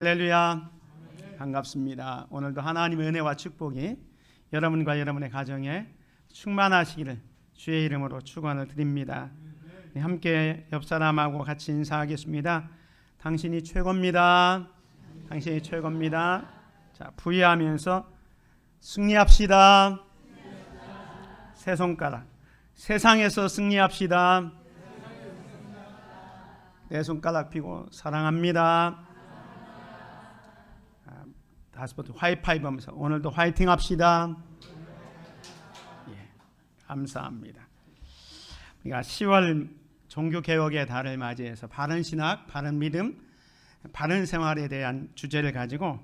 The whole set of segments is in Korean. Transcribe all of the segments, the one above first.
할렐루야. 반갑습니다. 오늘도 하나님의 은혜와 축복이 여러분과 여러분의 가정에 충만하시기를 주의 이름으로 축원을 드립니다. 함께 옆 사람하고 같이 인사하겠습니다. 당신이 최고입니다. 당신이 최고입니다. 자, 부위하면서 승리합시다. 세 손가락. 세상에서 승리합시다. 네 손가락 펴고 사랑합니다. 다섯부터 하이파이브 하면서 오늘도 화이팅 합시다. 예, 감사합니다. 우리가 10월 종교개혁의 달을 맞이해서 바른 신학, 바른 믿음, 바른 생활에 대한 주제를 가지고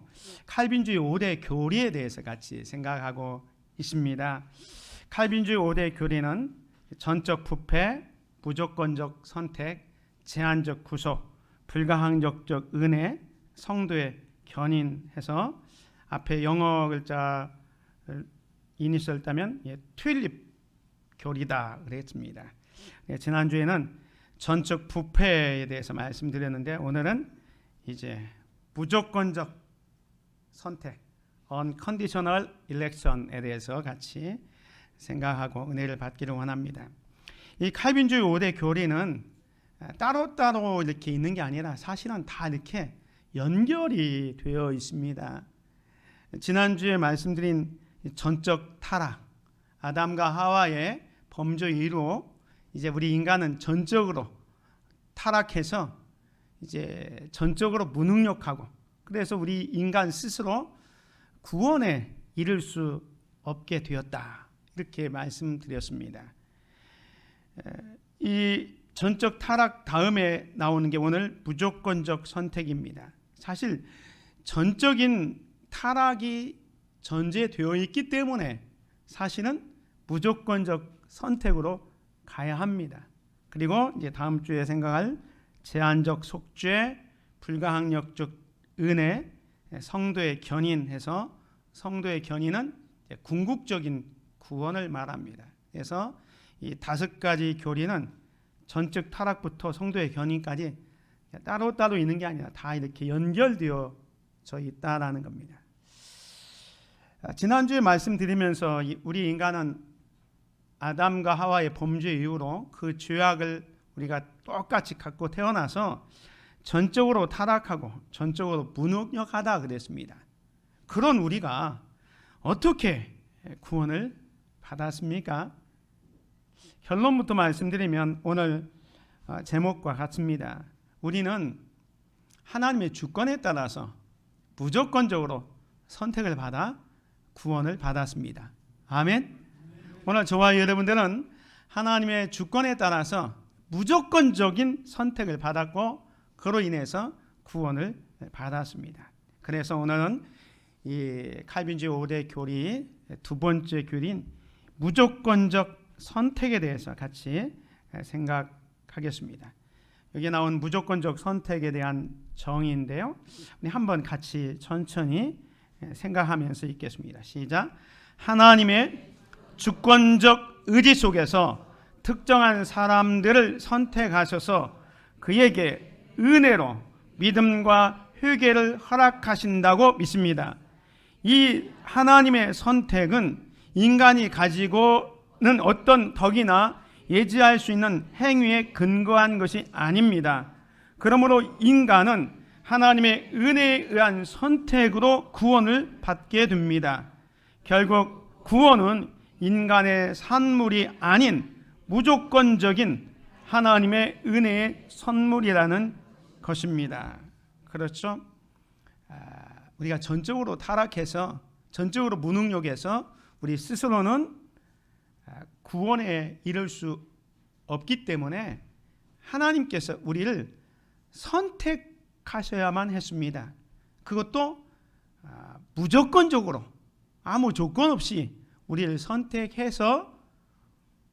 칼빈주의 5대 교리에 대해서 같이 생각하고 있습니다. 칼빈주의 5대 교리는 전적 부패, 무조건적 선택, 제한적 구속, 불가항력적 은혜, 성도의 견인해서 앞에 영어 글자 이니셜 따면 튤립 교리다 그랬습니다. 지난주에는 전적 부패에 대해서 말씀드렸는데 오늘은 이제 무조건적 선택, unconditional election에 대해서 같이 생각하고 은혜를 받기를 원합니다. 이 칼빈주의 5대 교리는 따로따로 이렇게 있는 게 아니라 사실은 다 이렇게 연결이 되어 있습니다. 지난주에 말씀드린 전적 타락, 아담과 하와의 범죄 이후로 이제 우리 인간은 전적으로 타락해서 이제 전적으로 무능력하고 그래서 우리 인간 스스로 구원에 이를 수 없게 되었다. 이렇게 말씀드렸습니다. 이 전적 타락 다음에 나오는 게 오늘 무조건적 선택입니다. 사실 전적인 타락이 전제되어 있기 때문에 사실은 무조건적 선택으로 가야 합니다. 그리고 이제 다음 주에 생각할 제한적 속죄, 불가항력적 은혜, 성도의 견인해서 성도의 견인은 궁극적인 구원을 말합니다. 그래서 이 5가지 교리는 전적 타락부터 성도의 견인까지 따로따로 있는 게 아니라 다 이렇게 연결되어져 있다라는 겁니다. 지난주에 말씀드리면서 우리 인간은 아담과 하와의 범죄 이후로 그 죄악을 우리가 똑같이 갖고 태어나서 전적으로 타락하고 전적으로 무능력하다 그랬습니다. 그런 우리가 어떻게 구원을 받았습니까? 결론부터 말씀드리면 오늘 제목과 같습니다. 우리는 하나님의 주권에 따라서 무조건적으로 선택을 받아 구원을 받았습니다. 아멘. 오늘 저와 여러분들은 하나님의 주권에 따라서 무조건적인 선택을 받았고 그로 인해서 구원을 받았습니다. 그래서 오늘은 이 칼빈주의 5대 교리 두 번째 교리인 무조건적 선택에 대해서 같이 생각하겠습니다. 여기 나온 무조건적 선택에 대한 정의인데요. 우리 한번 같이 천천히 생각하면서 읽겠습니다. 시작. 하나님의 주권적 의지 속에서 특정한 사람들을 선택하셔서 그에게 은혜로 믿음과 회개를 허락하신다고 믿습니다. 이 하나님의 선택은 인간이 가지고는 어떤 덕이나 예지할 수 있는 행위에 근거한 것이 아닙니다. 그러므로 인간은 하나님의 은혜에 의한 선택으로 구원을 받게 됩니다. 결국 구원은 인간의 산물이 아닌 무조건적인 하나님의 은혜의 선물이라는 것입니다. 그렇죠? 우리가 전적으로 타락해서 전적으로 무능력해서 우리 스스로는 구원에 이를 수 없기 때문에 하나님께서 우리를 선택하셔야만 했습니다. 그것도 무조건적으로 아무 조건 없이 우리를 선택해서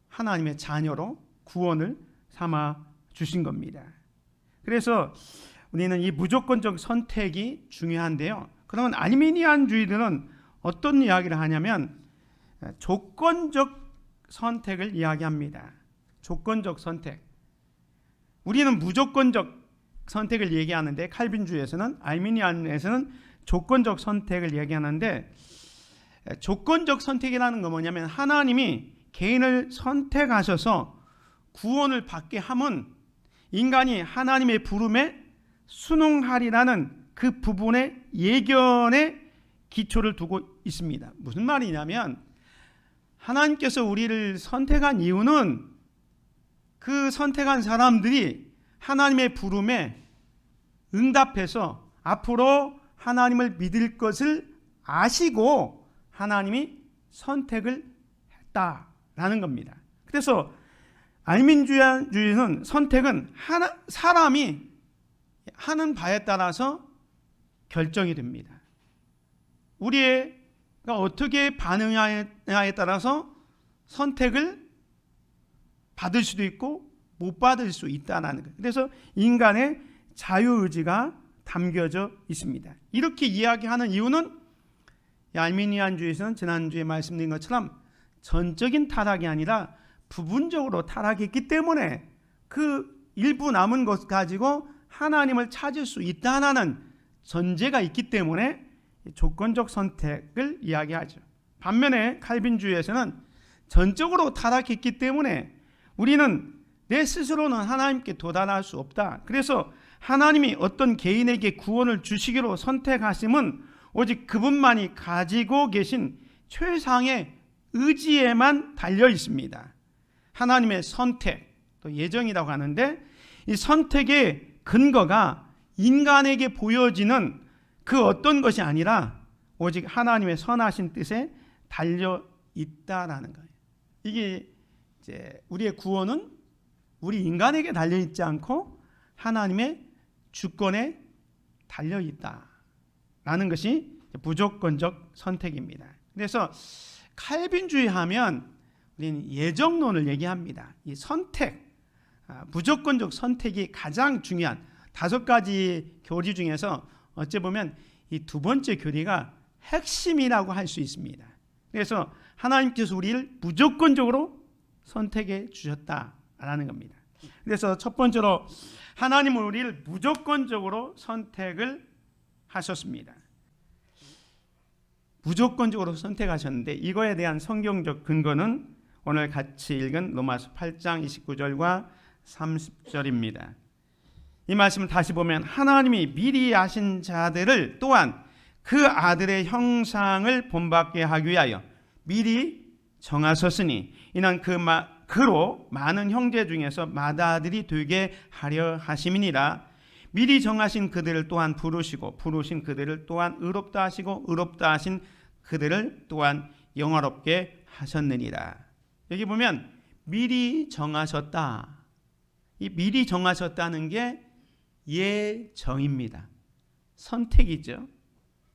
하나님의 자녀로 구원을 삼아 주신 겁니다. 그래서 우리는 이 무조건적 선택이 중요한데요. 그러면 아르미니안주의들은 어떤 이야기를 하냐면 조건적 선택을 이야기합니다. 조건적 선택. 우리는 무조건적 선택을 얘기하는데 칼빈주의에서는, 알미니안에서는 조건적 선택을 얘기하는데, 조건적 선택이라는 건 뭐냐면 하나님이 개인을 선택하셔서 구원을 받게 함은 인간이 하나님의 부름에 순응하리라는 그 부분의 예견에 기초를 두고 있습니다. 무슨 말이냐면 하나님께서 우리를 선택한 이유는 그 선택한 사람들이 하나님의 부름에 응답해서 앞으로 하나님을 믿을 것을 아시고 하나님이 선택을 했다라는 겁니다. 그래서 알민주의는 선택은 사람이 하는 바에 따라서 결정이 됩니다. 우리가 어떻게 반응하냐에 따라서 선택을 받을 수도 있고 못 받을 수 있다는 거예요. 그래서 인간의 자유의지가 담겨져 있습니다. 이렇게 이야기하는 이유는 알미니안주의에서는 지난주에 말씀드린 것처럼 전적인 타락이 아니라 부분적으로 타락했기 때문에 그 일부 남은 것 가지고 하나님을 찾을 수 있다는 전제가 있기 때문에 조건적 선택을 이야기하죠. 반면에 칼빈주의에서는 전적으로 타락했기 때문에 우리는 내 스스로는 하나님께 도달할 수 없다. 그래서 하나님이 어떤 개인에게 구원을 주시기로 선택하심은 오직 그분만이 가지고 계신 최상의 의지에만 달려 있습니다. 하나님의 선택, 또 예정이라고 하는데 이 선택의 근거가 인간에게 보여지는 그 어떤 것이 아니라 오직 하나님의 선하신 뜻에 달려 있다라는 거예요. 이게 이제 우리의 구원은 우리 인간에게 달려 있지 않고 하나님의 주권에 달려 있다라는 것이 무조건적 선택입니다. 그래서 칼빈주의 하면 우리는 예정론을 얘기합니다. 이 선택, 무조건적 선택이 가장 중요한 5가지 교리 중에서 어찌 보면 이 두 번째 교리가 핵심이라고 할 수 있습니다. 그래서 하나님께서 우리를 무조건적으로 선택해 주셨다라는 겁니다. 그래서 첫 번째로 하나님은 우리를 무조건적으로 선택을 하셨습니다. 무조건적으로 선택하셨는데 이거에 대한 성경적 근거는 오늘 같이 읽은 로마서 8장 29절과 30절입니다. 이 말씀을 다시 보면 하나님이 미리 아신 자들을 또한 그 아들의 형상을 본받게 하기 위하여 미리 정하셨으니 이는 그로 많은 형제 중에서 맏아들이 되게 하려 하심이니라. 미리 정하신 그들을 또한 부르시고 부르신 그들을 또한 의롭다 하시고 의롭다 하신 그들을 또한 영화롭게 하셨느니라. 여기 보면 미리 정하셨다. 이 미리 정하셨다는 게 예정입니다. 선택이죠.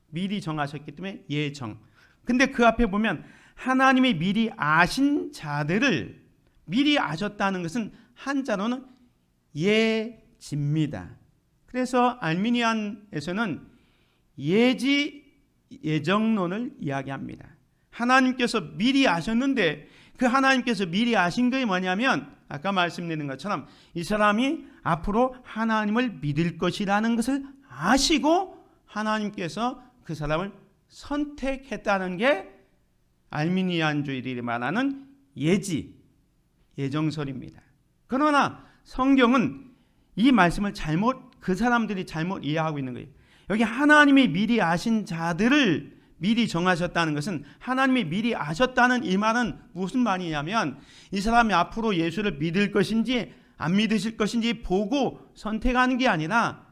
미리 정하셨기 때문에 예정. 근데 그 앞에 보면 하나님이 미리 아신 자들을 미리 아셨다는 것은 한자로는 예지입니다. 그래서 알미니안에서는 예정론을 이야기합니다. 하나님께서 미리 아셨는데 그 하나님께서 미리 아신 것이 뭐냐면 아까 말씀드린 것처럼 이 사람이 앞으로 하나님을 믿을 것이라는 것을 아시고 하나님께서 그 사람을 선택했다는 게 알미니안주의들이 말하는 예정설입니다. 그러나 성경은 이 말씀을 그 사람들이 잘못 이해하고 있는 거예요. 여기 하나님이 미리 아신 자들을 미리 정하셨다는 것은 하나님이 미리 아셨다는 이 말은 무슨 말이냐면 이 사람이 앞으로 예수를 믿을 것인지 안 믿으실 것인지 보고 선택하는 게 아니라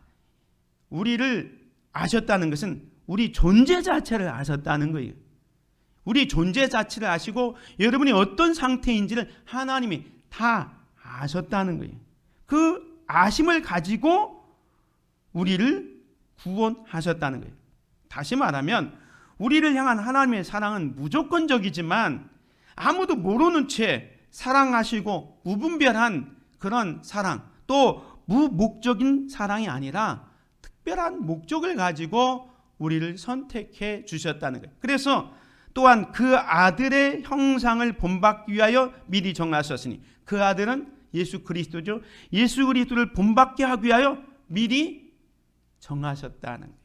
우리를 아셨다는 것은 우리 존재 자체를 아셨다는 거예요. 우리 존재 자체를 아시고 여러분이 어떤 상태인지를 하나님이 다 아셨다는 거예요. 그 아심을 가지고 우리를 구원하셨다는 거예요. 다시 말하면 우리를 향한 하나님의 사랑은 무조건적이지만 아무도 모르는 채 사랑하시고 무분별한 그런 사랑, 또 무목적인 사랑이 아니라 특별한 목적을 가지고 우리를 선택해 주셨다는 거예요. 그래서 또한 그 아들의 형상을 본받기 위하여 미리 정하셨으니 그 아들은 예수 그리스도죠. 예수 그리스도를 본받게 하기 위하여 미리 정하셨다는 거예요.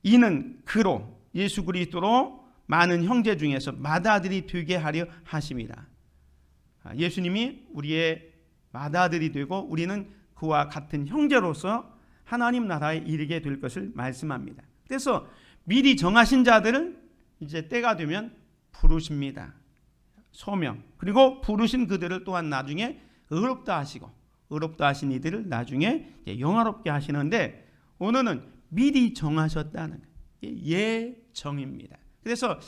이는 그로 예수 그리스도로 많은 형제 중에서 맏아들이 되게 하려 하심이라. 예수님이 우리의 맏아들이 되고 우리는 그와 같은 형제로서 하나님 나라에 이르게 될 것을 말씀합니다. 그래서 미리 정하신 자들을 이제 때가 되면 부르십니다. 소명. 그리고 부르신 그들을 또한 나중에 의롭다 하시고 의롭다 하신 이들을 나중에 영화롭게 하시는데 오늘은 미리 정하셨다는 예정입니다. 그래서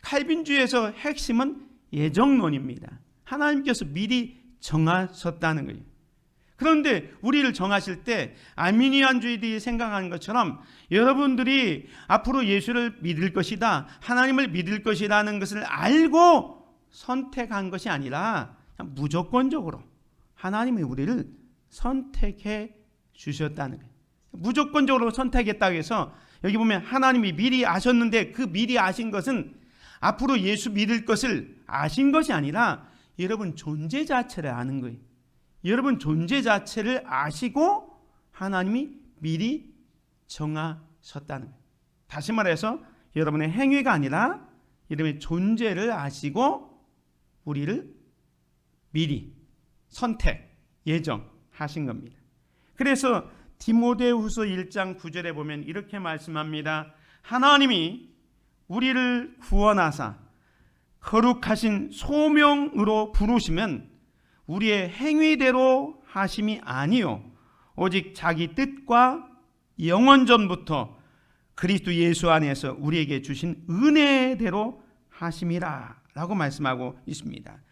칼빈주의에서 핵심은 예정론입니다. 하나님께서 미리 정하셨다는 거예요. 그런데 우리를 정하실 때 아르미니안주의들이 생각하는 것처럼 여러분들이 앞으로 예수를 믿을 것이다, 하나님을 믿을 것이라는 것을 알고 선택한 것이 아니라 그냥 무조건적으로 하나님이 우리를 선택해 주셨다는 거예요. 무조건적으로 선택했다고 해서 여기 보면 하나님이 미리 아셨는데 그 미리 아신 것은 앞으로 예수 믿을 것을 아신 것이 아니라 여러분 존재 자체를 아는 거예요. 여러분 존재 자체를 아시고 하나님이 미리 정하셨다는 거예요. 다시 말해서 여러분의 행위가 아니라 여러분의 존재를 아시고 우리를 미리 선택, 예정하신 겁니다. 그래서 디모데후서 1장 9절에 보면 이렇게 말씀합니다. 하나님이 우리를 구원하사 거룩하신 소명으로 부르시면 우리의 행위대로 하심이 아니요 오직 자기 뜻과 영원 전부터 그리스도 예수 안에서 우리에게 주신 은혜대로 하심이라 라고 말씀하고 있습니다.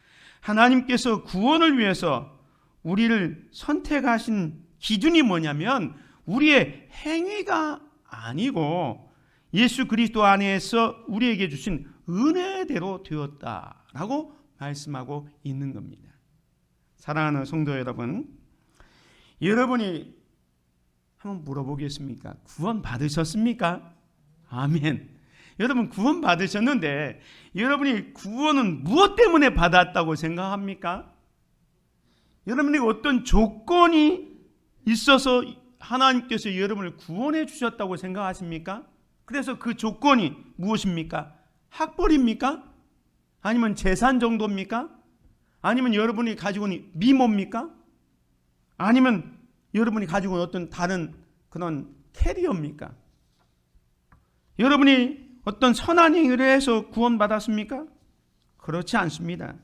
하나님께서 구원을 위해서 우리를 선택하신 기준이 뭐냐면 우리의 행위가 아니고 예수 그리스도 안에서 우리에게 주신 은혜대로 되었다라고 말씀하고 있는 겁니다. 사랑하는 성도 여러분, 여러분이 한번 물어보겠습니까? 구원 받으셨습니까? 아멘. 여러분 구원 받으셨는데 여러분이 구원은 무엇 때문에 받았다고 생각합니까? 여러분이 어떤 조건이 있어서 하나님께서 여러분을 구원해 주셨다고 생각하십니까? 그래서 그 조건이 무엇입니까? 학벌입니까? 아니면 재산 정도입니까? 아니면 여러분이 가지고 있는 미모입니까? 아니면 여러분이 가지고 있는 어떤 다른 그런 캐리어입니까? 여러분이 어떤 선한 행위를 해서 구원받았습니까? 그렇지 않습니다.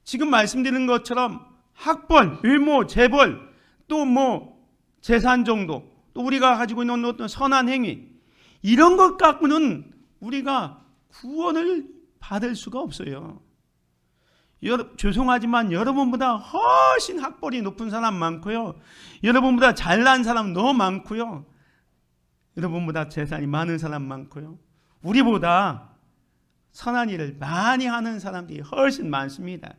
지금 말씀드린 것처럼 학벌, 외모, 재벌, 또 재산 정도, 또 우리가 가지고 있는 어떤 선한 행위, 이런 것 갖고는 우리가 구원을 받을 수가 없어요. 죄송하지만 여러분보다 훨씬 학벌이 높은 사람 많고요. 여러분보다 잘난 사람 너무 많고요. 여러분보다 재산이 많은 사람 많고요. 우리보다 선한 일을 많이 하는 사람들이 훨씬 많습니다.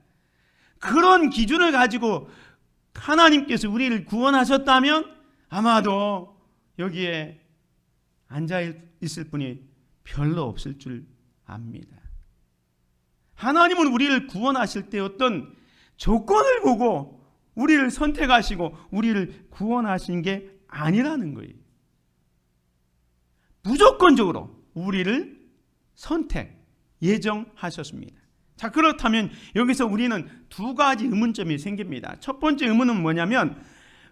그런 기준을 가지고 하나님께서 우리를 구원하셨다면 아마도 여기에 앉아 있을 분이 별로 없을 줄 압니다. 하나님은 우리를 구원하실 때 어떤 조건을 보고 우리를 선택하시고 우리를 구원하신 게 아니라는 거예요. 무조건적으로 우리를 선택, 예정하셨습니다. 자, 그렇다면 여기서 우리는 두 가지 의문점이 생깁니다. 첫 번째 의문은 뭐냐면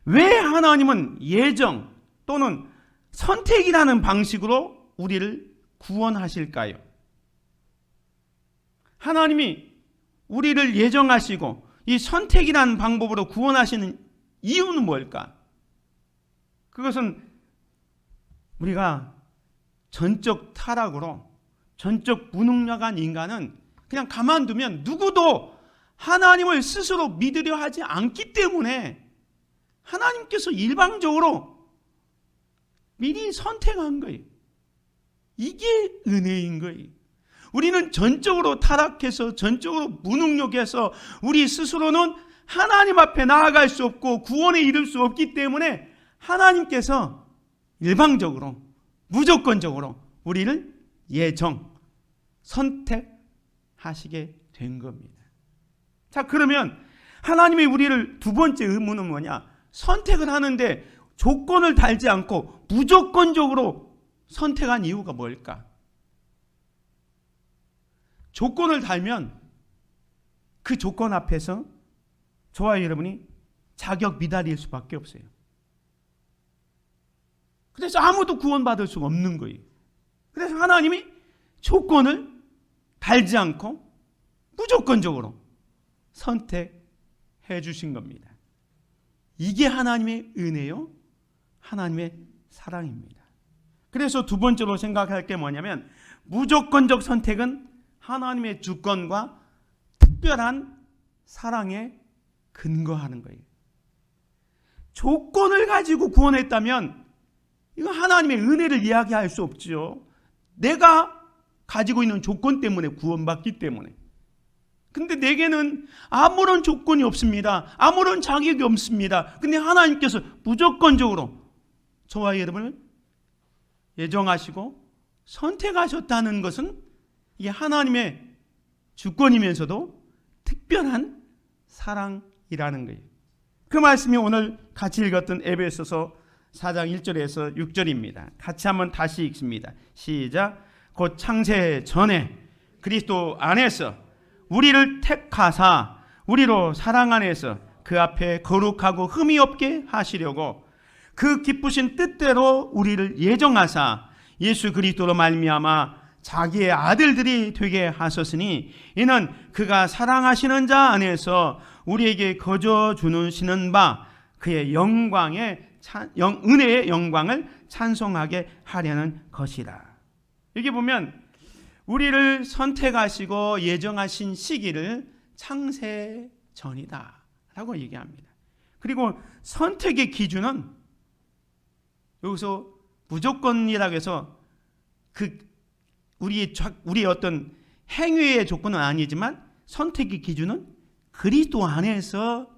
왜 하나님은 예정 또는 선택이라는 방식으로 우리를 구원하실까요? 하나님이 우리를 예정하시고 이 선택이라는 방법으로 구원하시는 이유는 뭘까? 그것은 우리가 전적 타락으로 전적 무능력한 인간은 그냥 가만두면 누구도 하나님을 스스로 믿으려 하지 않기 때문에 하나님께서 일방적으로 미리 선택한 거예요. 이게 은혜인 거예요. 우리는 전적으로 타락해서 전적으로 무능력해서 우리 스스로는 하나님 앞에 나아갈 수 없고 구원에 이를 수 없기 때문에 하나님께서 일방적으로 무조건적으로 우리를 선택하시게 된 겁니다. 자, 그러면 하나님이 우리를 두 번째 의문은 뭐냐? 선택을 하는데 조건을 달지 않고 무조건적으로 선택한 이유가 뭘까? 조건을 달면 그 조건 앞에서 저와 여러분이 자격 미달일 수밖에 없어요. 그래서 아무도 구원받을 수가 없는 거예요. 그래서 하나님이 조건을 달지 않고 무조건적으로 선택해 주신 겁니다. 이게 하나님의 은혜요, 하나님의 사랑입니다. 그래서 두 번째로 생각할 게 뭐냐면 무조건적 선택은 하나님의 주권과 특별한 사랑에 근거하는 거예요. 조건을 가지고 구원했다면 이건 하나님의 은혜를 이야기할 수 없죠. 내가 가지고 있는 조건 때문에 구원받기 때문에. 근데 내게는 아무런 조건이 없습니다. 아무런 자격이 없습니다. 근데 하나님께서 무조건적으로 저와 여러분을 예정하시고 선택하셨다는 것은 이게 하나님의 주권이면서도 특별한 사랑이라는 거예요. 그 말씀이 오늘 같이 읽었던 에베소서 4장 1절에서 6절입니다. 같이 한번 다시 읽습니다. 시작. 곧 창세 전에 그리스도 안에서 우리를 택하사 우리로 사랑 안에서 그 앞에 거룩하고 흠이 없게 하시려고 그 기쁘신 뜻대로 우리를 예정하사 예수 그리스도로 말미암아 자기의 아들들이 되게 하셨으니 이는 그가 사랑하시는 자 안에서 우리에게 거저 주시는 바 그의 은혜의 영광을 찬송하게 하려는 것이라. 여기 보면 우리를 선택하시고 예정하신 시기를 창세 전이다 라고 얘기합니다. 그리고 선택의 기준은 여기서 무조건이라고 해서 우리의 어떤 행위의 조건은 아니지만 선택의 기준은 그리스도 안에서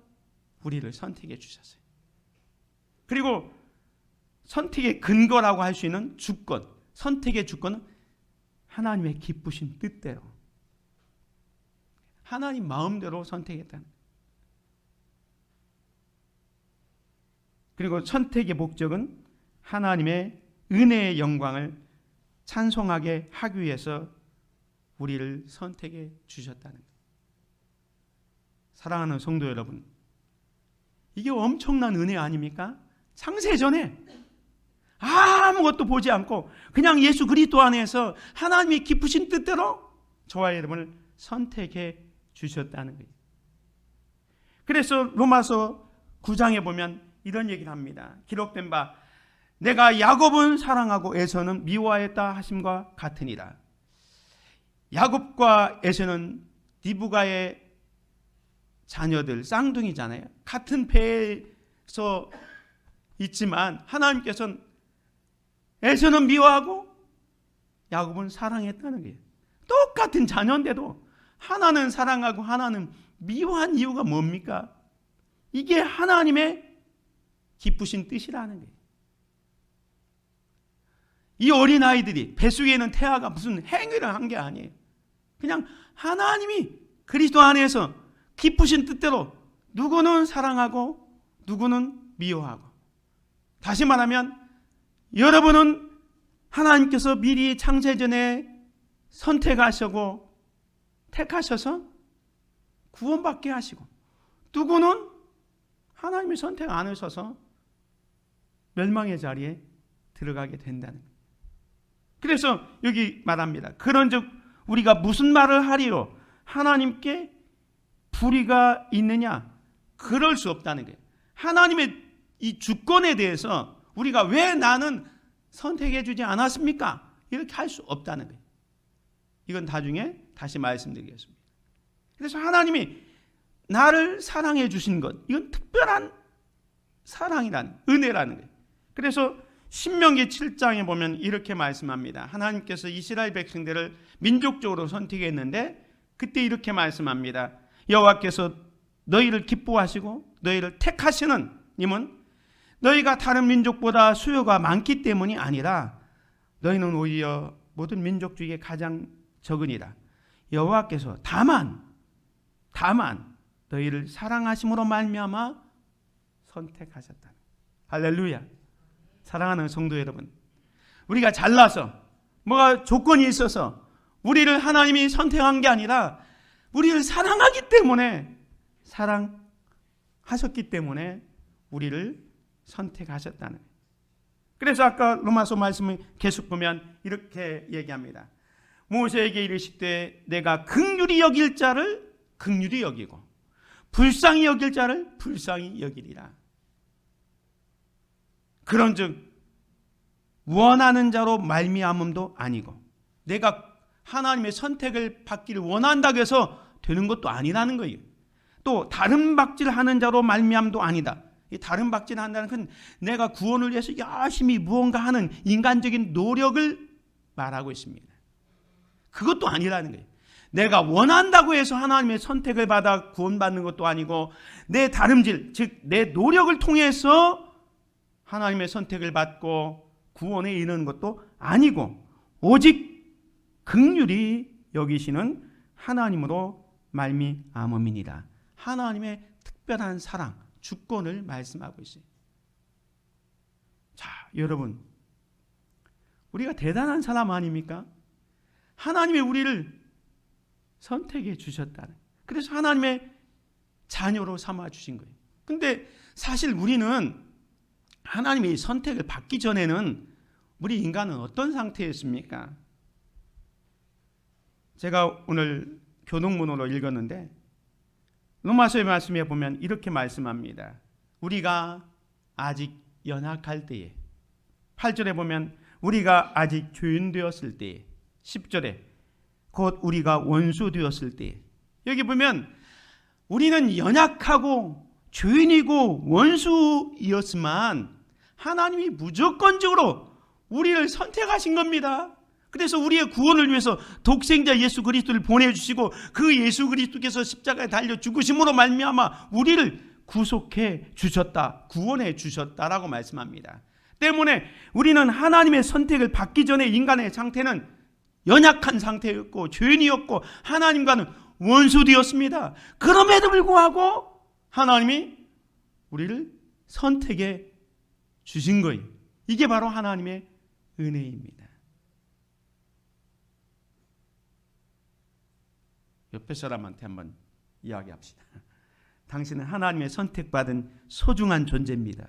우리를 선택해 주셨어요. 그리고 선택의 근거라고 할 수 있는 주권, 선택의 주권은 하나님의 기쁘신 뜻대로 하나님 마음대로 선택했다는 거예요. 그리고 선택의 목적은 하나님의 은혜의 영광을 찬송하게 하기 위해서 우리를 선택해 주셨다는 거예요. 사랑하는 성도 여러분, 이게 엄청난 은혜 아닙니까? 창세 전에 아무것도 보지 않고 그냥 예수 그리스도 안에서 하나님의 기쁘신 뜻대로 저와 여러분을 선택해 주셨다는 거예요. 그래서 로마서 9장에 보면 이런 얘기를 합니다. 기록된 바 내가 야곱은 사랑하고 에서는 미워하였다 하심과 같으니라. 야곱과 에서는 리브가의 자녀들, 쌍둥이잖아요. 같은 배에서 있지만 하나님께서는 에서는 미워하고 야곱은 사랑했다는 거예요. 똑같은 자녀인데도 하나는 사랑하고 하나는 미워한 이유가 뭡니까? 이게 하나님의 기쁘신 뜻이라는 거예요. 이 어린아이들이 뱃속에는 태아가 무슨 행위를 한 게 아니에요. 그냥 하나님이 그리스도 안에서 기쁘신 뜻대로 누구는 사랑하고 누구는 미워하고. 다시 말하면 여러분은 하나님께서 미리 창세전에 선택하시고 택하셔서 구원받게 하시고, 누구는 하나님이 선택 안 하셔서 멸망의 자리에 들어가게 된다는 거예요. 그래서 여기 말합니다. 그런즉 우리가 무슨 말을 하리요? 하나님께 불의가 있느냐? 그럴 수 없다는 거예요. 하나님의 이 주권에 대해서 우리가 왜 나는 선택해 주지 않았습니까? 이렇게 할 수 없다는 거예요. 이건 나중에 다시 말씀드리겠습니다. 그래서 하나님이 나를 사랑해 주신 것, 이건 특별한 사랑이라는, 은혜라는 거예요. 그래서 신명기 7장에 보면 이렇게 말씀합니다. 하나님께서 이스라엘 백성들을 민족적으로 선택했는데 그때 이렇게 말씀합니다. 여호와께서 너희를 기뻐하시고 너희를 택하시는 님은 너희가 다른 민족보다 수요가 많기 때문이 아니라 너희는 오히려 모든 민족 중에 가장 적으니라. 여호와께서 다만 너희를 사랑하심으로 말미암아 선택하셨다. 할렐루야. 사랑하는 성도 여러분, 우리가 잘나서 뭐가 조건이 있어서 우리를 하나님이 선택한 게 아니라 우리를 사랑하기 때문에, 사랑하셨기 때문에 우리를 선택하셨다는 거예요. 그래서 아까 로마서 말씀을 계속 보면 이렇게 얘기합니다. 모세에게 이르시되 내가 긍휼히 여길 자를 긍휼히 여기고 불쌍히 여길 자를 불쌍히 여기리라. 그런즉 원하는 자로 말미암음도 아니고, 내가 하나님의 선택을 받기를 원한다고 해서 되는 것도 아니라는 거예요. 또 다른 박질하는 자로 말미암도 아니다. 이 다른 박질한다는 건 내가 구원을 위해서 열심히 무언가 하는 인간적인 노력을 말하고 있습니다. 그것도 아니라는 거예요. 내가 원한다고 해서 하나님의 선택을 받아 구원받는 것도 아니고, 내 다름질, 즉 내 노력을 통해서 하나님의 선택을 받고 구원에 이르는 것도 아니고, 오직 긍휼히 여기시는 하나님으로 말미암음이니라. 하나님의 특별한 사랑, 주권을 말씀하고 있어요. 자, 여러분, 우리가 대단한 사람 아닙니까? 하나님이 우리를 선택해 주셨다는, 그래서 하나님의 자녀로 삼아 주신 거예요. 근데 사실 우리는 하나님이 선택을 받기 전에는 우리 인간은 어떤 상태였습니까? 제가 오늘 교동문으로 읽었는데 로마서의 말씀에 보면 이렇게 말씀합니다. 우리가 아직 연약할 때에, 8절에 보면 우리가 아직 죄인 되었을 때에, 10절에 곧 우리가 원수 되었을 때에, 여기 보면 우리는 연약하고 죄인이고 원수이었지만 하나님이 무조건적으로 우리를 선택하신 겁니다. 그래서 우리의 구원을 위해서 독생자 예수 그리스도를 보내주시고, 그 예수 그리스도께서 십자가에 달려 죽으심으로 말미암아 우리를 구속해 주셨다, 구원해 주셨다라고 말씀합니다. 때문에 우리는 하나님의 선택을 받기 전에 인간의 상태는 연약한 상태였고 죄인이었고 하나님과는 원수되었습니다. 그럼에도 불구하고 하나님이 우리를 선택해 주신 거예요. 이게 바로 하나님의 은혜입니다. 옆에 사람한테 한번 이야기합시다. 당신은 하나님의 선택받은 소중한 존재입니다.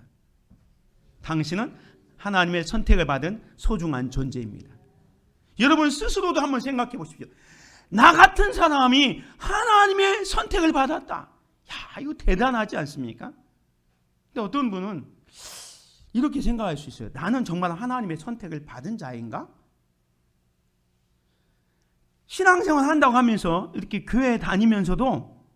당신은 하나님의 선택을 받은 소중한 존재입니다. 여러분 스스로도 한번 생각해 보십시오. 나 같은 사람이 하나님의 선택을 받았다. 야, 이거 대단하지 않습니까? 근데 어떤 분은 이렇게 생각할 수 있어요. 나는 정말 하나님의 선택을 받은 자인가? 신앙생활 한다고 하면서 이렇게 교회 다니면서도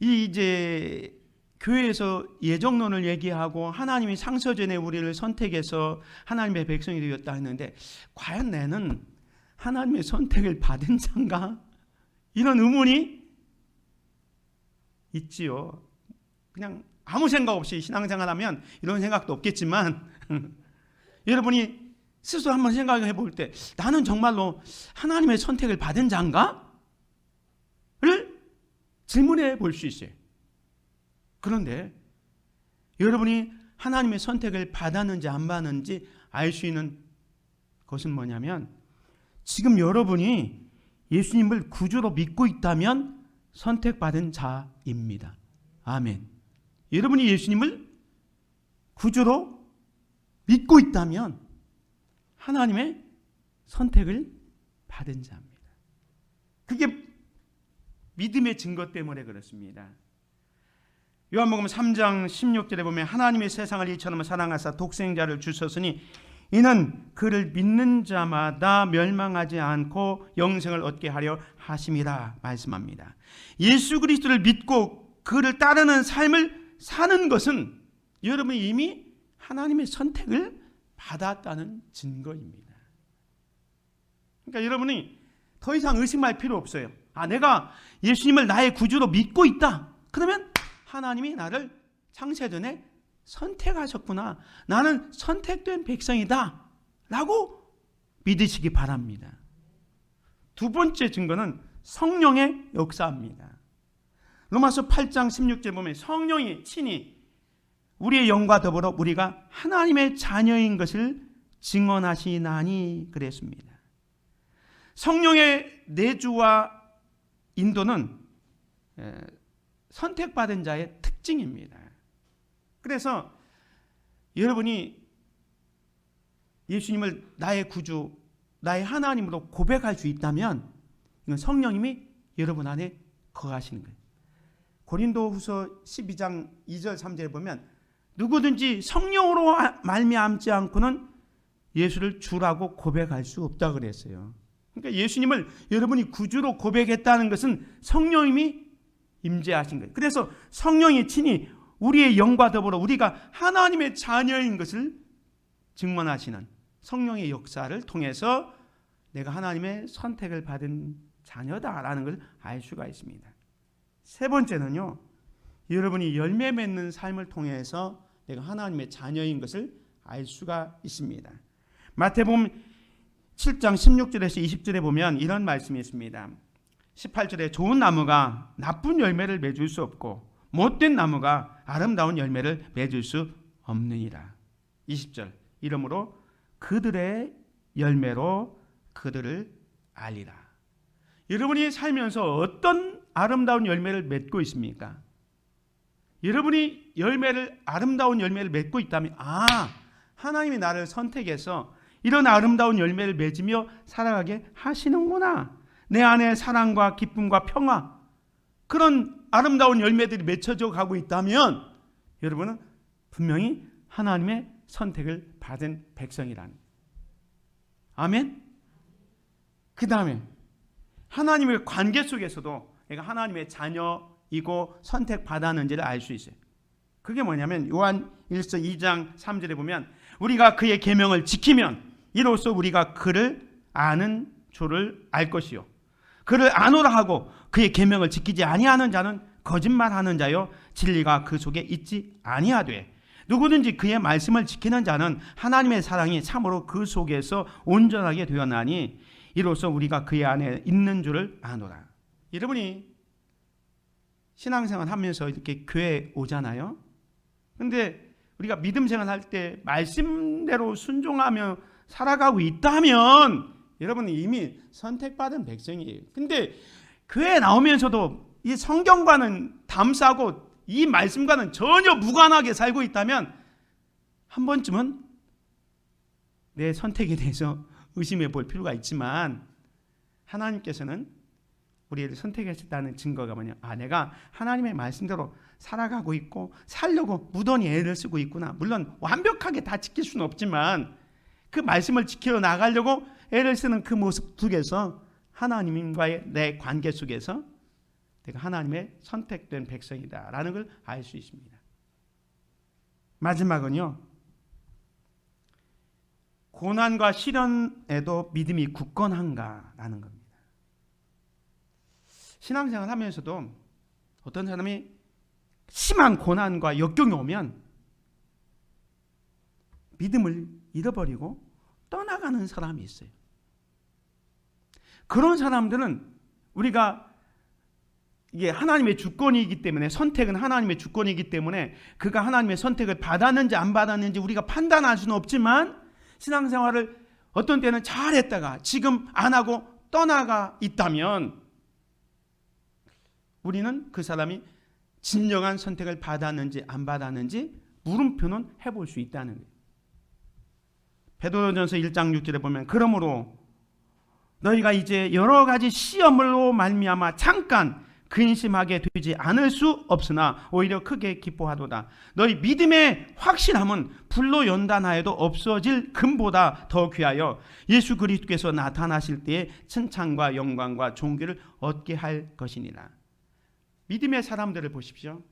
이제 교회에서 예정론을 얘기하고 하나님이 창세전에 우리를 선택해서 하나님의 백성이 되었다 했는데, 과연 나는 하나님의 선택을 받은 자인가? 이런 의문이 있지요. 그냥 아무 생각 없이 신앙생활하면 이런 생각도 없겠지만 여러분이 스스로 한번 생각해 볼 때, 나는 정말로 하나님의 선택을 받은 자인가? 를 질문해 볼 수 있어요. 그런데 여러분이 하나님의 선택을 받았는지 안 받았는지 알 수 있는 것은 뭐냐면, 지금 여러분이 예수님을 구주로 믿고 있다면 선택받은 자입니다. 아멘. 여러분이 예수님을 구주로 믿고 있다면 하나님의 선택을 받은 자입니다. 그게 믿음의 증거 때문에 그렇습니다. 요한복음 3장 16절에 보면 하나님의 세상을 이처럼 사랑하사 독생자를 주셨으니 이는 그를 믿는 자마다 멸망하지 않고 영생을 얻게 하려 하심이라 말씀합니다. 예수 그리스도를 믿고 그를 따르는 삶을 사는 것은 여러분이 이미 하나님의 선택을 받았다는 증거입니다. 그러니까 여러분이 더 이상 의심할 필요 없어요. 내가 예수님을 나의 구주로 믿고 있다. 그러면 하나님이 나를 창세전에 선택하셨구나. 나는 선택된 백성이다. 라고 믿으시기 바랍니다. 두 번째 증거는 성령의 역사입니다. 로마서 8장 16절 보면 성령이 친히 우리의 영과 더불어 우리가 하나님의 자녀인 것을 증언하시나니 그랬습니다. 성령의 내주와 인도는 선택받은 자의 특징입니다. 그래서 여러분이 예수님을 나의 구주, 나의 하나님으로 고백할 수 있다면 이건 성령님이 여러분 안에 거하시는 거예요. 고린도후서 12장 2절 3절에 보면 누구든지 성령으로 말미암지 않고는 예수를 주라고 고백할 수 없다 그랬어요. 그러니까 예수님을 여러분이 구주로 고백했다는 것은 성령님이 임재하신 거예요. 그래서 성령이 친히 우리의 영과 더불어 우리가 하나님의 자녀인 것을 증언하시는 성령의 역사를 통해서 내가 하나님의 선택을 받은 자녀다라는 걸 알 수가 있습니다. 세 번째는요, 여러분이 열매 맺는 삶을 통해서 내가 하나님의 자녀인 것을 알 수가 있습니다. 마태복음 7장 16절에서 20절에 보면 이런 말씀이 있습니다. 18절에 좋은 나무가 나쁜 열매를 맺을 수 없고 못된 나무가 아름다운 열매를 맺을 수 없느니라. 20절 이러므로 그들의 열매로 그들을 알리라. 여러분이 살면서 어떤 아름다운 열매를 맺고 있습니까? 여러분이 아름다운 열매를 맺고 있다면 하나님이 나를 선택해서 이런 아름다운 열매를 맺으며 살아가게 하시는구나. 내 안에 사랑과 기쁨과 평화, 그런 아름다운 열매들이 맺혀져 가고 있다면 여러분은 분명히 하나님의 선택을 받은 백성이라는. 아멘? 그 다음에 하나님의 관계 속에서도 내가 하나님의 자녀이고 선택받았는지를 알 수 있어요. 그게 뭐냐면 요한 1서 2장 3절에 보면 우리가 그의 계명을 지키면 이로써 우리가 그를 아는 줄을 알 것이요 그를 아노라 하고 그의 계명을 지키지 아니하는 자는 거짓말하는 자요 진리가 그 속에 있지 아니하되 누구든지 그의 말씀을 지키는 자는 하나님의 사랑이 참으로 그 속에서 온전하게 되었나니 이로써 우리가 그의 안에 있는 줄을 아노라. 여러분이 신앙생활 하면서 이렇게 교회에 오잖아요. 근데 우리가 믿음 생활할 때 말씀대로 순종하며 살아가고 있다면 여러분은 이미 선택받은 백성이에요. 근데 교회에 나오면서도 이 성경과는 담싸고 이 말씀과는 전혀 무관하게 살고 있다면 한 번쯤은 내 선택에 대해서 의심해 볼 필요가 있지만 하나님께서는 우리를 선택하셨다는 증거가 뭐냐? 내가 하나님의 말씀대로 살아가고 있고 살려고 무던히 애를 쓰고 있구나. 물론 완벽하게 다 지킬 수는 없지만 그 말씀을 지켜 나가려고 애를 쓰는 그 모습 속에서 하나님과의 내 관계 속에서 내가 하나님의 선택된 백성이다라는 걸 알 수 있습니다. 마지막은요. 고난과 시련에도 믿음이 굳건한가라는 겁니다. 신앙생활 하면서도 어떤 사람이 심한 고난과 역경이 오면 믿음을 잃어버리고 떠나가는 사람이 있어요. 그런 사람들은 우리가 이게 하나님의 주권이기 때문에 선택은 하나님의 주권이기 때문에 그가 하나님의 선택을 받았는지 안 받았는지 우리가 판단할 수는 없지만 신앙생활을 어떤 때는 잘했다가 지금 안 하고 떠나가 있다면 우리는 그 사람이 진정한 선택을 받았는지 안 받았는지 물음표는 해볼 수 있다는 거예요. 베드로전서 1장 6절에 보면 그러므로 너희가 이제 여러 가지 시험으로 말미암아 잠깐 근심하게 되지 않을 수 없으나 오히려 크게 기뻐하도다. 너희 믿음의 확실함은 불로 연단하여도 없어질 금보다 더 귀하여 예수 그리스도께서 나타나실 때에 칭찬과 영광과 존귀를 얻게 할 것이니라. 믿음의 사람들을 보십시오.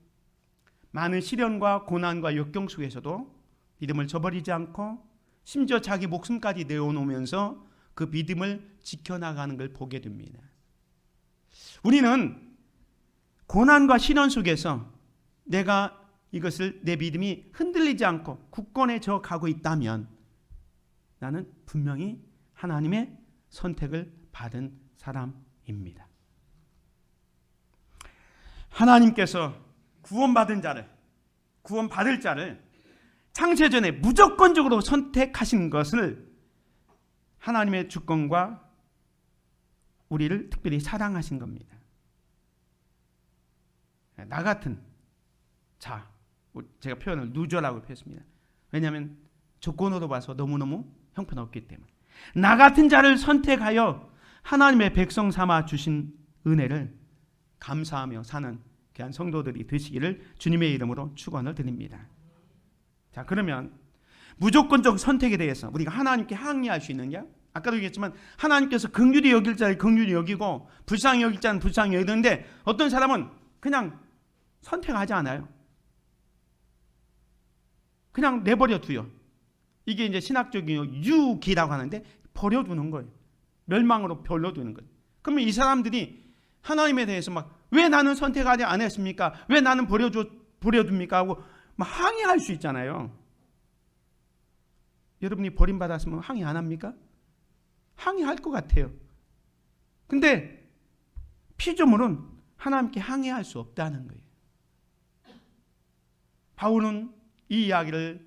많은 시련과 고난과 역경 속에서도 믿음을 저버리지 않고 심지어 자기 목숨까지 내어놓으면서 그 믿음을 지켜나가는 걸 보게 됩니다. 우리는 고난과 시련 속에서 내가 이것을 내 믿음이 흔들리지 않고 굳건해져 가고 있다면 나는 분명히 하나님의 선택을 받은 사람입니다. 하나님께서 구원받은 자를 구원 받을 자를 창세전에 무조건적으로 선택하신 것을 하나님의 주권과 우리를 특별히 사랑하신 겁니다. 나 같은 자, 제가 표현을 루저라고 표했습니다. 왜냐하면 조건으로 봐서 너무너무 형편없기 때문에 나 같은 자를 선택하여 하나님의 백성 삼아 주신 은혜를 감사하며 사는 귀한 성도들이 되시기를 주님의 이름으로 축원을 드립니다. 자, 그러면 무조건적 선택에 대해서 우리가 하나님께 항의할 수 있느냐? 아까도 얘기했지만 하나님께서 긍휼히 여길 자를 긍휼히 여기고 불쌍히 여길 자는 불쌍히 여기는데 어떤 사람은 그냥 선택하지 않아요. 그냥 내버려 두요. 이게 이제 신학적인 유기라고 하는데 버려두는 거예요. 멸망으로 버려두는 거예요. 그러면 이 사람들이 하나님에 대해서 막 왜 나는 선택하지 않았습니까? 왜 나는 버려둡니까? 하고 막 항의할 수 있잖아요. 여러분이 버림받았으면 항의 안 합니까? 항의할 것 같아요. 근데 피조물은 하나님께 항의할 수 없다는 거예요. 바울은 이 이야기를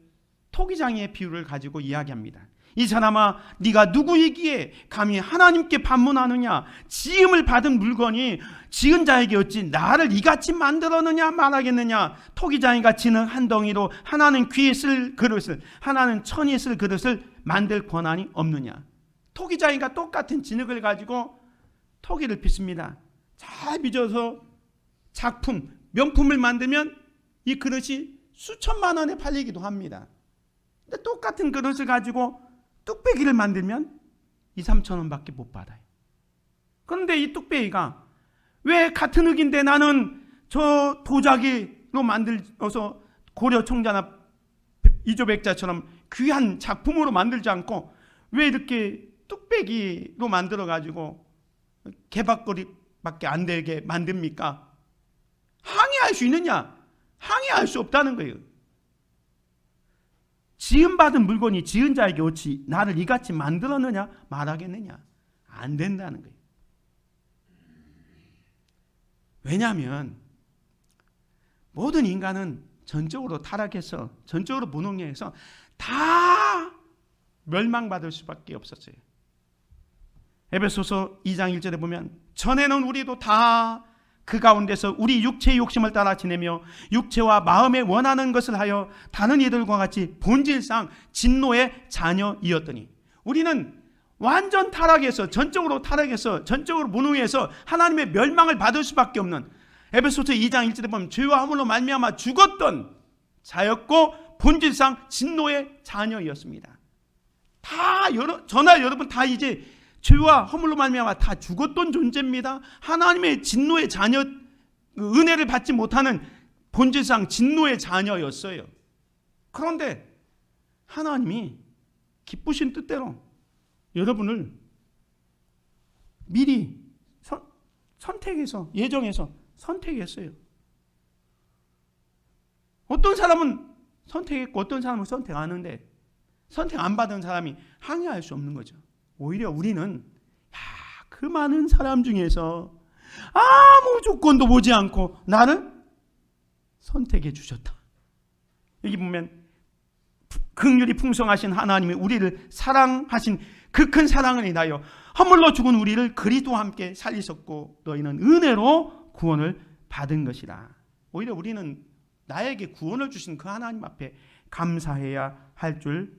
토기장의 비유를 가지고 이야기합니다. 이 사람아, 네가 누구이기에 감히 하나님께 반문하느냐? 지음을 받은 물건이 지은 자에게 어찌 나를 이같이 만들었느냐 말하겠느냐? 토기장이가 지는 한 덩이로 하나는 귀에 쓸 그릇을, 하나는 천에 쓸 그릇을 만들 권한이 없느냐? 토기장이가 똑같은 진흙을 가지고 토기를 빚습니다. 잘 빚어서 작품, 명품을 만들면 이 그릇이 수천만 원에 팔리기도 합니다. 근데 똑같은 그릇을 가지고 뚝배기를 만들면 2, 3천 원밖에 못 받아요. 그런데 이 뚝배기가 왜 같은 흙인데 나는 저 도자기로 만들어서 고려 청자나 이조백자처럼 귀한 작품으로 만들지 않고 왜 이렇게 뚝배기로 만들어 가지고 개박거리밖에 안 되게 만듭니까? 항의할 수 있느냐? 항의할 수 없다는 거예요. 지음받은 물건이 지은 자에게 어찌 나를 이같이 만들었느냐 말하겠느냐? 안 된다는 거예요. 왜냐하면 모든 인간은 전적으로 타락해서 전적으로 무능해서 다 멸망받을 수밖에 없었어요. 에베소서 2장 1절에 보면 전에는 우리도 다 그 가운데서 우리 육체의 욕심을 따라 지내며 육체와 마음에 원하는 것을 하여 다른 이들과 같이 본질상 진노의 자녀이었더니 우리는 완전 타락해서 전적으로 무능해서 하나님의 멸망을 받을 수밖에 없는 에베소서 2장 1절에 보면 죄와 허물로 말미암아 죽었던 자였고 본질상 진노의 자녀였습니다. 저나 여러분 다 이제 죄와 허물로 말미암아 다 죽었던 존재입니다. 하나님의 진노의 자녀, 은혜를 받지 못하는 본질상 진노의 자녀였어요. 그런데 하나님이 기쁘신 뜻대로 여러분을 미리 선택해서 예정해서 선택했어요. 어떤 사람은 선택했고 어떤 사람은 선택 안 하는데 선택 안 받은 사람이 항의할 수 없는 거죠. 오히려 우리는 그 많은 사람 중에서 아무 조건도 보지 않고 나를 선택해 주셨다. 여기 보면 긍휼이 풍성하신 하나님이 우리를 사랑하신 그 큰 사랑을 인하여 허물로 죽은 우리를 그리스도와 함께 살리셨고 너희는 은혜로 구원을 받은 것이라. 오히려 우리는 나에게 구원을 주신 그 하나님 앞에 감사해야 할 줄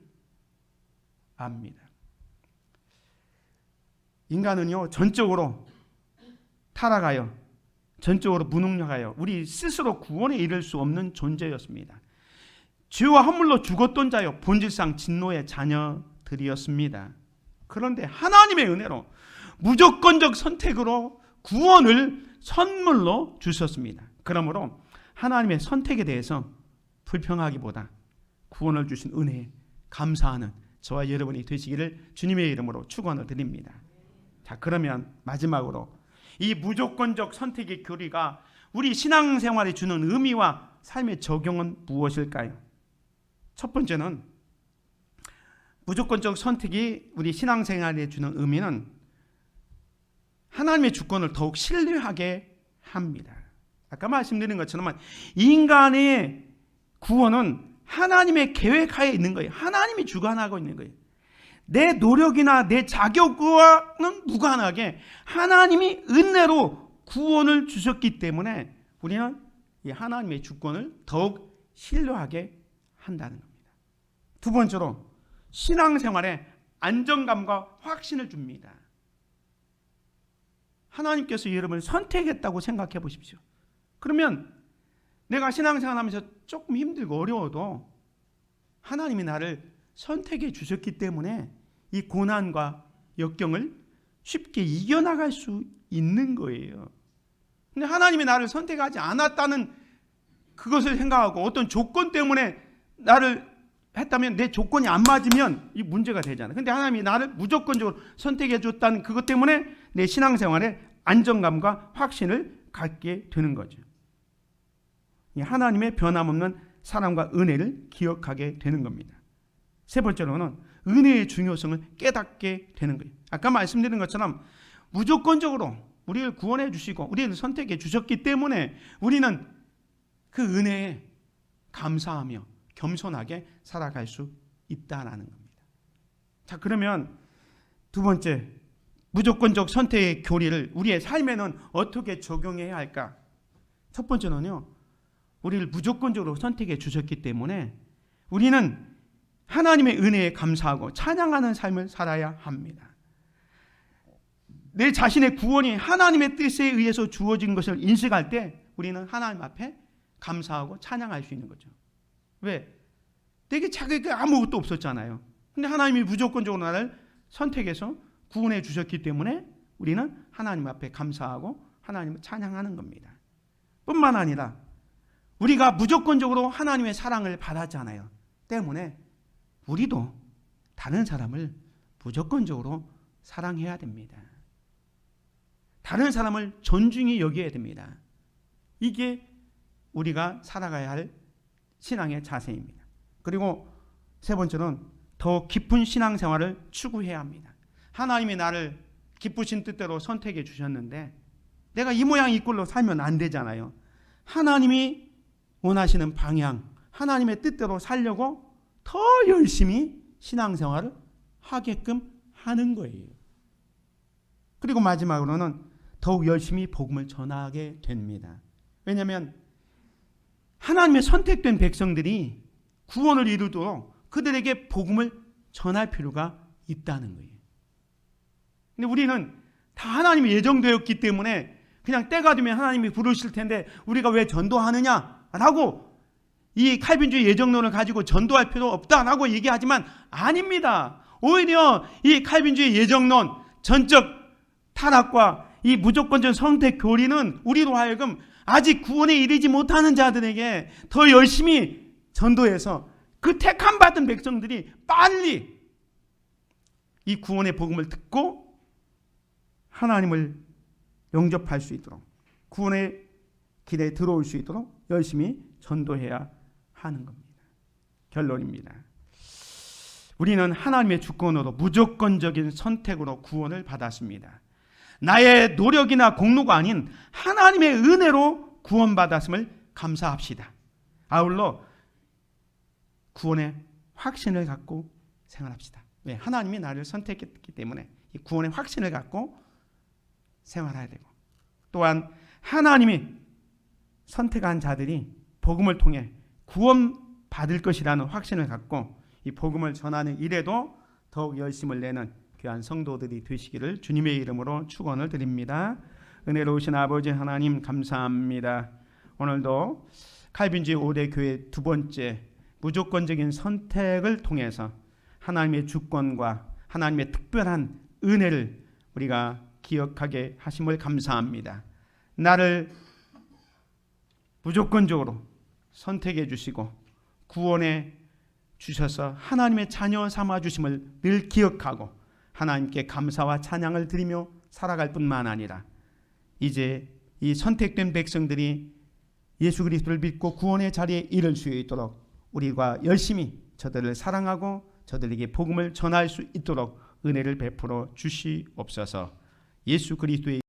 압니다. 인간은요 전적으로 타락하여 전적으로 무능력하여 우리 스스로 구원에 이를 수 없는 존재였습니다. 죄와 허물로 죽었던 자여 본질상 진노의 자녀들이었습니다. 그런데 하나님의 은혜로 무조건적 선택으로 구원을 선물로 주셨습니다. 그러므로 하나님의 선택에 대해서 불평하기보다 구원을 주신 은혜에 감사하는 저와 여러분이 되시기를 주님의 이름으로 축원을 드립니다. 자, 그러면 마지막으로 이 무조건적 선택의 교리가 우리 신앙생활에 주는 의미와 삶의 적용은 무엇일까요? 첫 번째는 무조건적 선택이 우리 신앙생활에 주는 의미는 하나님의 주권을 더욱 신뢰하게 합니다. 아까 말씀드린 것처럼 인간의 구원은 하나님의 계획하에 있는 거예요. 하나님이 주관하고 있는 거예요. 내 노력이나 내 자격과는 무관하게 하나님이 은혜로 구원을 주셨기 때문에 우리는 이 하나님의 주권을 더욱 신뢰하게 한다는 겁니다. 두 번째로 신앙생활에 안정감과 확신을 줍니다. 하나님께서 여러분을 선택했다고 생각해 보십시오. 그러면 내가 신앙생활하면서 조금 힘들고 어려워도 하나님이 나를 선택해 주셨기 때문에 이 고난과 역경을 쉽게 이겨나갈 수 있는 거예요. 근데 하나님이 나를 선택하지 않았다는 그것을 생각하고 어떤 조건 때문에 나를 했다면 내 조건이 안 맞으면 이 문제가 되잖아요. 근데 하나님이 나를 무조건적으로 선택해 줬다는 그것 때문에 내 신앙생활에 안정감과 확신을 갖게 되는 거죠. 하나님의 변함없는 사랑과 은혜를 기억하게 되는 겁니다. 세 번째로는 은혜의 중요성을 깨닫게 되는 거예요. 아까 말씀드린 것처럼 무조건적으로 우리를 구원해 주시고 우리를 선택해 주셨기 때문에 우리는 그 은혜에 감사하며 겸손하게 살아갈 수 있다라는 겁니다. 자, 그러면 두 번째, 무조건적 선택의 교리를 우리의 삶에는 어떻게 적용해야 할까? 첫 번째는요, 우리를 무조건적으로 선택해 주셨기 때문에 우리는 하나님의 은혜에 감사하고 찬양하는 삶을 살아야 합니다. 내 자신의 구원이 하나님의 뜻에 의해서 주어진 것을 인식할 때 우리는 하나님 앞에 감사하고 찬양할 수 있는 거죠. 왜? 내게 자격이 아무것도 없었잖아요. 근데 하나님이 무조건적으로 나를 선택해서 구원해 주셨기 때문에 우리는 하나님 앞에 감사하고 하나님을 찬양하는 겁니다. 뿐만 아니라 우리가 무조건적으로 하나님의 사랑을 받았잖아요. 때문에 우리도 다른 사람을 무조건적으로 사랑해야 됩니다. 다른 사람을 존중히 여겨야 됩니다. 이게 우리가 살아가야 할 신앙의 자세입니다. 그리고 세 번째는 더 깊은 신앙생활을 추구해야 합니다. 하나님이 나를 기쁘신 뜻대로 선택해 주셨는데 내가 이 모양 이 꼴로 살면 안 되잖아요. 하나님이 원하시는 방향, 하나님의 뜻대로 살려고 더 열심히 신앙생활을 하게끔 하는 거예요. 그리고 마지막으로는 더욱 열심히 복음을 전하게 됩니다. 왜냐하면 하나님의 선택된 백성들이 구원을 이루도록 그들에게 복음을 전할 필요가 있다는 거예요. 근데 우리는 다 하나님이 예정되었기 때문에 그냥 때가 되면 하나님이 부르실 텐데 우리가 왜 전도하느냐라고 이 칼빈주의 예정론을 가지고 전도할 필요 없다라고 얘기하지만 아닙니다. 오히려 이 칼빈주의 예정론, 전적 타락과 이 무조건적 선택 교리는 우리로 하여금 아직 구원에 이르지 못하는 자들에게 더 열심히 전도해서 그 택함 받은 백성들이 빨리 이 구원의 복음을 듣고 하나님을 영접할 수 있도록 구원의 길에 들어올 수 있도록 열심히 전도해야 하는 겁니다. 결론입니다. 우리는 하나님의 주권으로 무조건적인 선택으로 구원을 받았습니다. 나의 노력이나 공로가 아닌 하나님의 은혜로 구원받았음을 감사합시다. 아울러 구원의 확신을 갖고 생활합시다. 왜? 하나님이 나를 선택했기 때문에 이 구원의 확신을 갖고 생활해야 되고 또한 하나님이 선택한 자들이 복음을 통해 구원받을 것이라는 확신을 갖고 이 복음을 전하는 일에도 더욱 열심을 내는 귀한 성도들이 되시기를 주님의 이름으로 축원을 드립니다. 은혜로우신 아버지 하나님 감사합니다. 오늘도 칼빈주의 5대 교회 두 번째 무조건적인 선택을 통해서 하나님의 주권과 하나님의 특별한 은혜를 우리가 기억하게 하심을 감사합니다. 나를 무조건적으로 선택해 주시고 구원해 주셔서 하나님의 자녀 삼아 주심을 늘 기억하고 하나님께 감사와 찬양을 드리며 살아갈 뿐만 아니라 이제 이 선택된 백성들이 예수 그리스도를 믿고 구원의 자리에 이를 수 있도록 우리가 열심히 저들을 사랑하고 저들에게 복음을 전할 수 있도록 은혜를 베풀어 주시옵소서. 예수 그리스도의